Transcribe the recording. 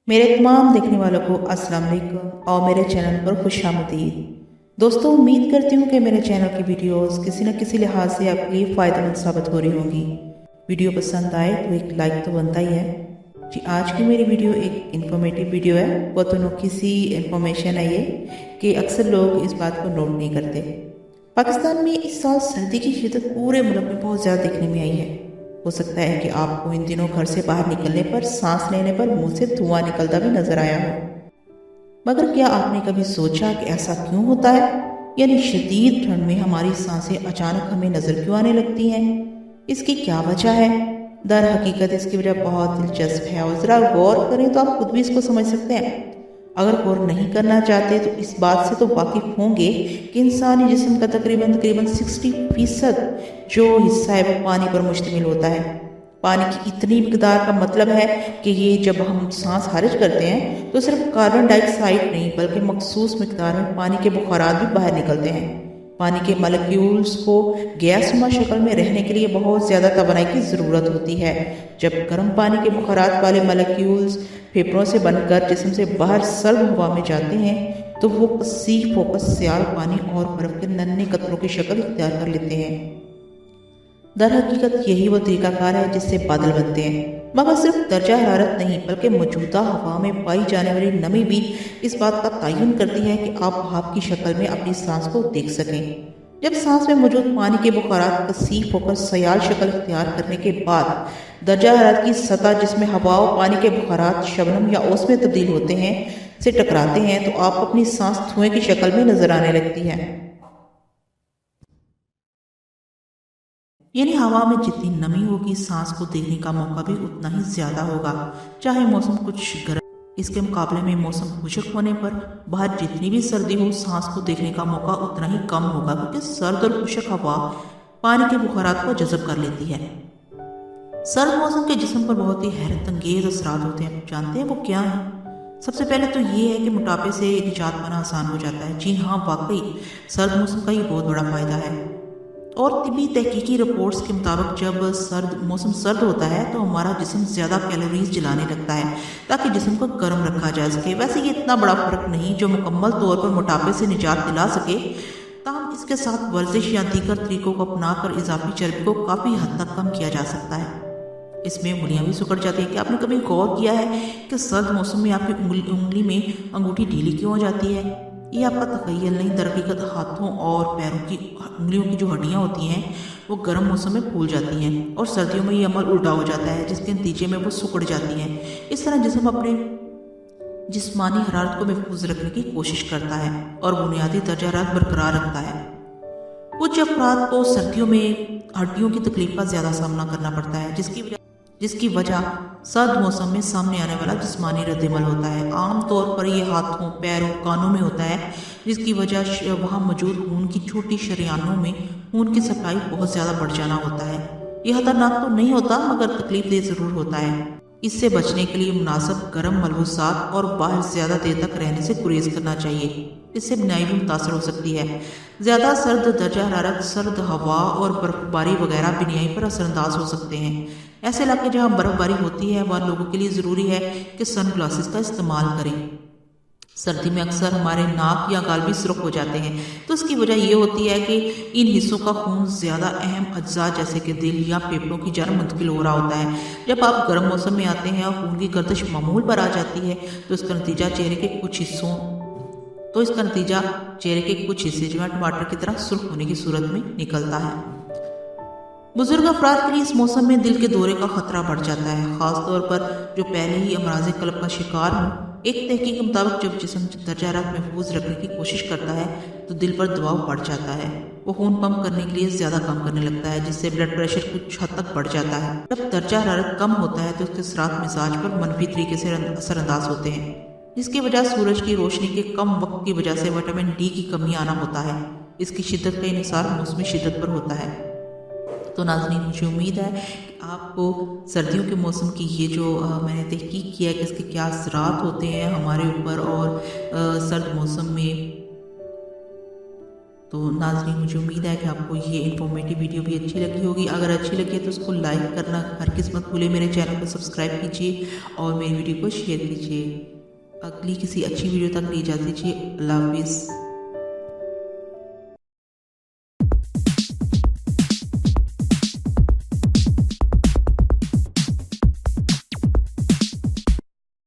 मेरे तमाम देखने वालों को अस्सलाम वालेकुम और मेरे चैनल पर खुशामदीद। दोस्तों, उम्मीद करती हूँ कि मेरे चैनल की वीडियोस किसी न किसी लिहाज से आपके लिए फ़ायदेमंद साबित हो रही होंगी। वीडियो पसंद आए तो एक लाइक तो बनता ही है जी। आज की मेरी वीडियो एक इन्फॉर्मेटिव वीडियो है। बहुत अनोखी सी इन्फॉर्मेशन है ये कि अक्सर लोग इस बात को नोट नहीं करते। पाकिस्तान में इस साल सर्दी की शिद्दत पूरे मुल्क में बहुत ज़्यादा देखने में आई है। हो सकता है कि आपको इन दिनों घर से बाहर निकलने पर, सांस लेने पर मुंह से धुआं निकलता भी नजर आया हो। मगर क्या आपने कभी सोचा कि ऐसा क्यों होता है? यानी शदीद ठंड में हमारी सांसें अचानक हमें नजर क्यों आने लगती हैं? इसकी क्या वजह है? दर हकीकत इसकी वजह बहुत दिलचस्प है और ज़रा गौर करें तो आप खुद भी इसको समझ सकते हैं। अगर गौर नहीं करना चाहते तो इस बात से तो वाकिफ होंगे कि इंसानी जिस्म का तकरीबन 60% जो हिस्सा है वो पानी पर मुश्तमिल होता है। पानी की इतनी मिकदार का मतलब है कि ये जब हम सांस खारिज करते हैं तो सिर्फ कार्बन डाइऑक्साइड नहीं बल्कि मखसूस मिकदार में पानी के बुखारात भी बाहर निकलते हैं। पानी के मॉलिक्यूल्स को गैसनुमा शक्ल में रहने के लिए बहुत ज़्यादा तवानाई की ज़रूरत होती है। जब गर्म पानी के बुखारात वाले मॉलिक्यूल्स फेफड़ों से बनकर जिस्म से बाहर सर्द हवा में जाते हैं तो वो कसीफ होकर स्याल पानी और बर्फ के नन्हे कतरों की शक्ल इख्तियार कर लेते हैं। दर हकीकत यही वो तरीकाकार है जिससे बादल बनते हैं। मगर सिर्फ दर्जा हरारत नहीं बल्कि मौजूदा हवा में पाई जाने वाली नमी भी इस बात का तयन करती है कि आप भाप की शक्ल में अपनी सांस को देख सकें। जब सांस में मौजूद पानी के बुखारात कसीफ होकर सयाल शक्ल इख्तियार करने के बाद दर्जा हरारत की सतह जिसमें हवा और पानी के बुखारात शबनम या ओस में तब्दील होते हैं से टकराते हैं तो आप अपनी सांस धुएं की शक्ल में नजर आने लगती है। यानी हवा में जितनी नमी होगी सांस को देखने का मौका भी उतना ही ज्यादा होगा, चाहे मौसम कुछ गर्म। इसके मुकाबले में मौसम खुशक होने पर बाहर जितनी भी सर्दी हो सांस को देखने का मौका उतना ही कम होगा, क्योंकि सर्द और खुशक हवा पानी के बुखारात को जज़ब कर लेती है। सर्द मौसम के जिस्म पर बहुत ही हैरत अंगेज असरात होते हैं। जानते हैं वो क्या है? सबसे पहले तो ये है कि मोटापे से निजात पाना आसान हो जाता है। जी हाँ, वाकई सर्द मौसम का ये बहुत बड़ा फायदा है। और तिब्बी तहकीकी रिपोर्ट्स के मुताबिक जब मौसम सर्द होता है तो हमारा जिस्म ज़्यादा कैलोरीज जलाने लगता है ताकि जिस्म को गर्म रखा जा सके। वैसे ये इतना बड़ा फ़र्क नहीं जो मुकम्मल तौर पर मोटापे से निजात दिला सके, ताहम इसके साथ वर्जिश या दीगर तरीकों को अपनाकर इजाफी चर्बी को काफ़ी हद तक कम किया जा सकता है। इसमें उंगलियां भी सिकुड़ जाती हैं। कि आपने कभी गौर किया है कि सर्द मौसम में आपकी उंगली में अंगूठी ढीली क्यों हो जाती है? ये आपका तखय्युल नहीं, दरहकीकत हाथों और पैरों की उंगलियों की जो हड्डियां होती हैं वो गर्म मौसम में फूल जाती हैं और सर्दियों में ये अमल उल्टा हो जाता है, जिसके नतीजे में वो सिकुड़ जाती हैं। इस तरह जिस्म अपने जिस्मानी हरारत को महफूज रखने की कोशिश करता है और बुनियादी दर्जा हरारत बरकरार रखता है। कुछ अफराद को सर्दियों में हड्डियों की तकलीफ का ज़्यादा सामना करना पड़ता है, जिसकी वजह सर्द मौसम में सामने आने वाला जिस्मानी रद्दमल होता है। आमतौर पर यह हाथों, पैरों, कानों में होता है, जिसकी वजह वहाँ मौजूद खून की छोटी शरियानों में खून की सप्लाई बहुत ज़्यादा बढ़ जाना होता है। यह खतरनाक तो नहीं होता मगर तकलीफ दे ज़रूर होता है। इससे बचने के लिए मुनासिब गर्म मलबूसात और बाहर ज़्यादा देर तक रहने से गुरेज करना चाहिए। इससे बुनाई भी मुतासर हो सकती है। ज़्यादा सर्द दर्जा हरारत, सर्द हवा और बर्फबारी वगैरह बिनाई पर असरअंदाज हो सकते हैं। ऐसे इलाके जहाँ बर्फबारी होती है वह लोगों के लिए ज़रूरी है कि सन ग्लासेस का इस्तेमाल करें। सर्दी में अक्सर हमारे नाक या गाल भी सुर्ख हो जाते हैं, तो इसकी वजह यह होती है कि इन हिस्सों का खून ज़्यादा अहम अज्जा जैसे कि दिल या फेफड़ों की जानब मुंतकिल हो रहा होता है। जब आप गर्म मौसम में आते हैं और खून की गर्दिश मामूल पर आ जाती है तो इसका नतीजा चेहरे के कुछ हिस्से जो है टमाटर की तरह सुर्ख होने की सूरत में निकलता है। बुजुर्ग अफराद के लिए इस मौसम में दिल के दौरे का खतरा बढ़ जाता है, खासतौर पर जो पहले ही अमराज़ कल्ब का शिकार हो। एक तहकीक के मुताबिक जब जिस्म दर्जा हरारत महफूज रखने की कोशिश करता है तो दिल पर दबाव बढ़ जाता है। वो खून पंप करने के लिए ज़्यादा काम करने लगता है, जिससे ब्लड प्रेशर कुछ हद तक बढ़ जाता है। जब दर्जा हरारत कम होता है तो उसके असरात मिजाज पर मनफी तरीके से असरअंदाज होते हैं, जिसकी वजह सूरज की रोशनी के कम वक्त की वजह से विटामिन डी की कमी आना होता है। इसकी शिद्दत का इन्हिसार मौसमी शिद्दत पर होता है। तो नाज़रीन, मुझे उम्मीद है कि आपको सर्दियों के मौसम की ये जो मैंने तहकीक किया है कि इसके क्या असरात होते हैं हमारे ऊपर और सर्द मौसम में تو ناظرین مجھے امید ہے کہ آپ کو یہ انفارمیٹیو ویڈیو بھی اچھی لگی ہوگی. اگر اچھی لگی ہے تو اس کو لائک کرنا ہرگز مت بھولے. میرے چینل کو سبسکرائب کیجیے اور میری ویڈیو کو شیئر کیجیے. اگلی کسی اچھی ویڈیو تک اجازت دیجیے. اللہ حافظ.